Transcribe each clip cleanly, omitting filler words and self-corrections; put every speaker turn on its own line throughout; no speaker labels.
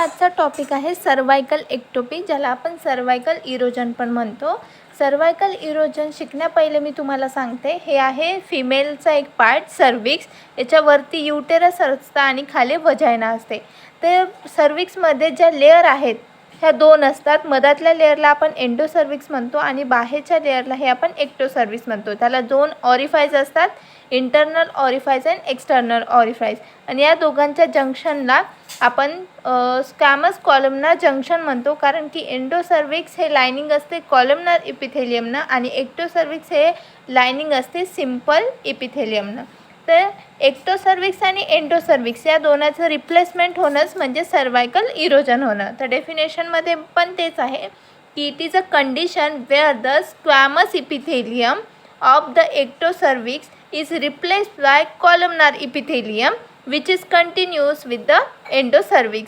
आजचा टॉपिक आहे cervical ectopy, ज्याला आपण सर्वायकल इरोजन पण म्हणतो. सर्वायकल इरोजन शिकण्या पहिले मी तुम्हाला सांगते, हे आहे फिमेलचा एक पार्ट सर्विक्स. याच्यावरती युटेरस असतं आणि खाली वजायना असते. ते सर्विक्समध्ये ज्या लेअर आहेत ह्या दोन असतात. मधातल्या लेअरला आपण एंडोसर्विक्स म्हणतो आणि बाहेरच्या लेअरला हे आपण एक्टोसर्विक्स म्हणतो. त्याला दोन ऑरिफाईज असतात, इंटरनल ऑरिफाईज अँड एक्सटर्नल ऑरिफाईज. आणि या दोघांच्या जंक्शनला आपण स्क्वॅमस कॉलमनार जंक्शन म्हणतो, कारण की एंडोसर्विक्स हे लायनिंग असते कॉलमनार इपिथेलियमनं आणि एक्टोसर्विक्स हे लायनिंग असते सिम्पल इपिथेलियमनं. तर एक्टोसर्विक्स आणि एंडोसर्विक्स या दोनाचं रिप्लेसमेंट होणंच म्हणजे सर्वायकल इरोजन होणं. तर डेफिनेशनमध्ये पण तेच आहे की it is a condition where the squamous epithelium of the ectocervix is replaced by columnar epithelium which is continuous with the endocervix.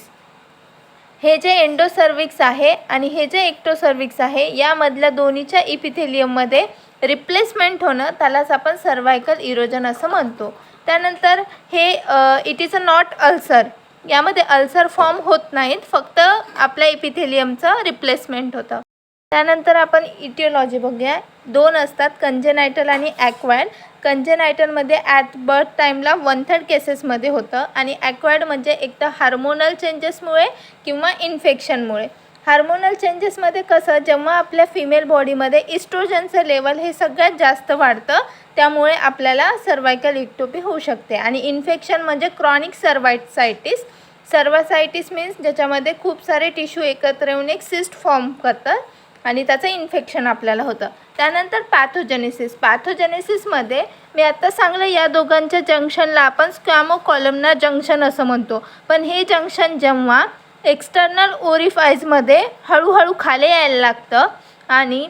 हे जे एंडोसर्विक्स आहे आणि हे जे एक्टोसर्विक्स आहे यामधल्या दोन्हीच्या इपिथेलियममध्ये रिप्लेसमेंट होणं त्यालाच आपण सर्वायकल इरोजन असं म्हणतो. त्यानंतर हे it is a not ulcer. यामध्ये अल्सर फॉर्म होत नाहीत, फक्त आपल्या इपिथेलियमचं रिप्लेसमेंट होतं. त्यानंतर आपण इटिओलॉजी बघूया. दोन असतात, कंजेनायटल आणि ॲक्वायर्ड. कंजेनायटलमध्ये ॲट बर्थ टाईमला 1/3 केसेसमध्ये होतं आणि ॲक्वायर्ड म्हणजे एक तर हार्मोनल चेंजेसमुळे किंवा इन्फेक्शनमुळे. हार्मोनल चेंजेसमध्ये कसं, जेव्हा आपल्या फिमेल बॉडीमध्ये इस्ट्रोजनचं लेवल हे सगळ्यात जास्त वाढतं त्यामुळे आपल्याला सर्वायकल एक्टोपी होऊ शकते. आणि इन्फेक्शन म्हणजे क्रॉनिक सर्वायसायटिस. सर्वासायटिस मीन्स ज्याच्यामध्ये खूप सारे टिश्यू एकत्र येऊन एक सिस्ट फॉर्म करतात आणि त्याचं इन्फेक्शन आपल्याला होतं. त्यानंतर पॅथोजेनेसिस. पॅथोजेनेसिसमध्ये मी आत्ता सांगलं या दोघांच्या जंक्शनला आपण स्क्वॅमो कॉलमनार जंक्शन असं म्हणतो. पण हे जंक्शन जेव्हा एक्सटर्नल ओरिफाईजमध्ये हळूहळू खाली यायला लागतं आणि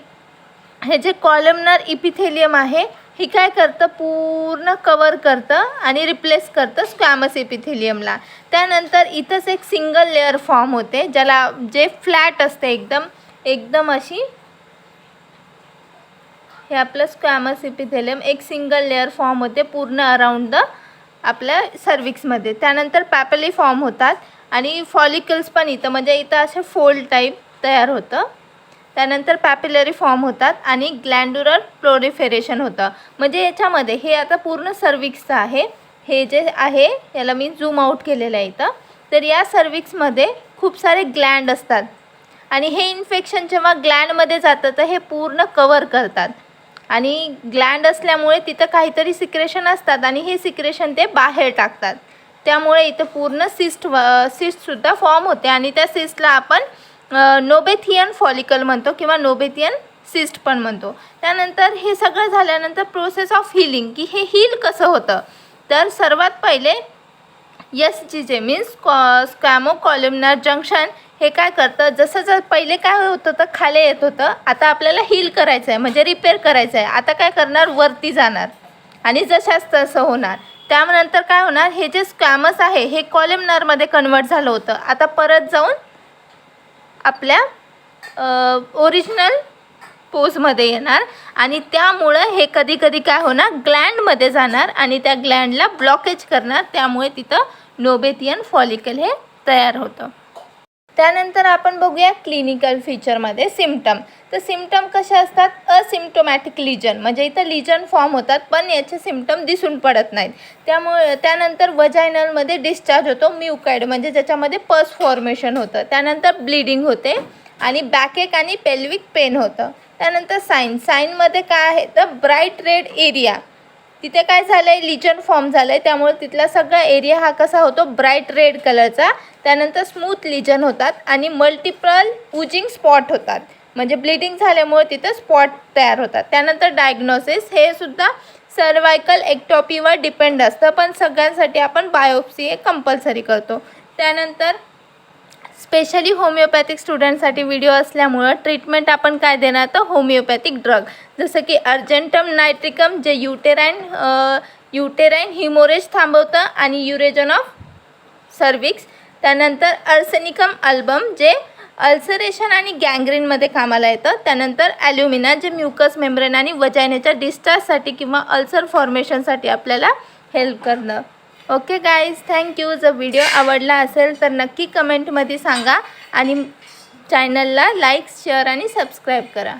हे जे कॉलमनार इपिथेलियम आहे हे काय करतं, पूर्ण कवर करतं आणि रिप्लेस करतं स्क्वॅमस इपिथेलियमला. त्यानंतर इथंच एक सिंगल लेअर फॉर्म होते ज्याला जे फ्लॅट असते एकदम अशी. हे आपलं स्क्वॅमस इपिथेलियम एक सिंगल लेअर फॉर्म होते पूर्ण अराउंड द आपल्या सर्विक्समध्ये. त्यानंतर पॅपेली फॉर्म होतात आणि फॉलिकल्स पण इथं म्हणजे इथं असे फोल्ड टाईप तयार होतं. त्यानंतर पॅपिलरी फॉर्म होतात आणि ग्लँड्युलर प्रोलिफरेशन होतं. म्हणजे याच्यामध्ये हे आता पूर्ण सर्विक्सचं आहे. हे जे आहे याला मी झूम आऊट केलेलं आहे इथं. तर या सर्विक्समध्ये खूप सारे ग्लँड असतात आणि हे इन्फेक्शन जेव्हा ग्लँडमध्ये जातं तर हे पूर्ण कवर करतात आणि ग्लँड असल्यामुळे तिथं काहीतरी सिक्रेशन असतात आणि हे सिक्रेशन ते बाहेर टाकतात. त्यामुळे इथं पूर्ण सिस्टसुद्धा फॉर्म होते आणि त्या सिस्टला आपण नोबेथियन फॉलिकल म्हणतो किंवा नोबेथियन सिस्ट पण म्हणतो. त्यानंतर हे सगळं झाल्यानंतर प्रोसेस ऑफ हिलिंग, की हे हील कसं होतं, तर सर्वात पहिले SGJ मीन्स स्क्वॅमो कॉलमनार जंक्शन हे काय करतं, जसं पहिले काय होतं तर खाली येत होतं, आता आपल्याला हील करायचं आहे म्हणजे रिपेअर करायचं आहे. आता काय करणार, वरती जाणार आणि जशाच तसं होणार. त्यानंतर काय होणार, हे जे स्क्वॅमस आहे हे कॉलमनारमध्ये कन्वर्ट झालं होतं, आता परत जाऊन आपल्या ओरिजिनल पोजमध्ये येणार आणि त्यामुळं हे कधी कधी काय होणार, ग्लँडमध्ये जाणार आणि त्या ग्लँडला ब्लॉकेज करणार. त्यामुळे तिथं नोबेथियन फॉलिकल हे तयार होतं. त्यानंतर आपण बघूया क्लिनिकल फीचरमध्ये सिम्पटम. तर सिम्पटम कसे असतात, असिम्प्टोमॅटिक लिजन म्हणजे इथं लिजन फॉर्म होतात पण याचे सिम्पटम दिसून पडत नाहीत. त्यामुळे त्यानंतर वजायनलमध्ये डिस्चार्ज होतो म्युकाइड म्हणजे ज्याच्यामध्ये पस फॉर्मेशन होतं. त्यानंतर ब्लिडिंग होते आणि बॅकएक आणि पेल्विक पेन होतं. त्यानंतर साईनमध्ये काय आहे तर ब्राईट रेड एरिया, तिथे काय झालं आहे, लिजन फॉर्म झालं आहे त्यामुळे तिथला सगळा एरिया हा कसा होतो, ब्राईट रेड कलरचा. त्यानंतर स्मूथ लिजन होतात आणि मल्टिपल उजिंग स्पॉट होतात म्हणजे ब्लिडिंग झाल्यामुळे तिथं स्पॉट तयार होतात. त्यानंतर डायग्नोसिस हे सुद्धा सर्वायकल एक्टोपीवर डिपेंड असतं पण सगळ्यांसाठी आपण बायोप्सी हे कंपल्सरी करतो. त्यानंतर स्पेशली होमिओपॅथिक स्टुडंटसाठी व्हिडिओ असल्यामुळं ट्रीटमेंट आपण काय देणार तर होमिओपॅथिक ड्रग जसं की अर्जेंटम नायट्रिकम जे युटेराइन हिमोरेज थांबवतं आणि युरेजन ऑफ सर्विक्स. त्यानंतर अर्सेनिकम अल्बम जे अल्सरेशन आणि गँग्रीनमध्ये कामाला येतं. त्यानंतर ॲल्युमिना जे म्युकस मेम्ब्रेन आणि वजायनेच्या डिस्चार्जसाठी किंवा अल्सर फॉर्मेशनसाठी आपल्याला हेल्प करणं. Okay guys, thank you. जर व्हिडिओ आवडला असेल तर नक्की कमेंटमध्ये सांगा आणि चॅनलला लाईक, शेअर आणि सबस्क्राईब करा.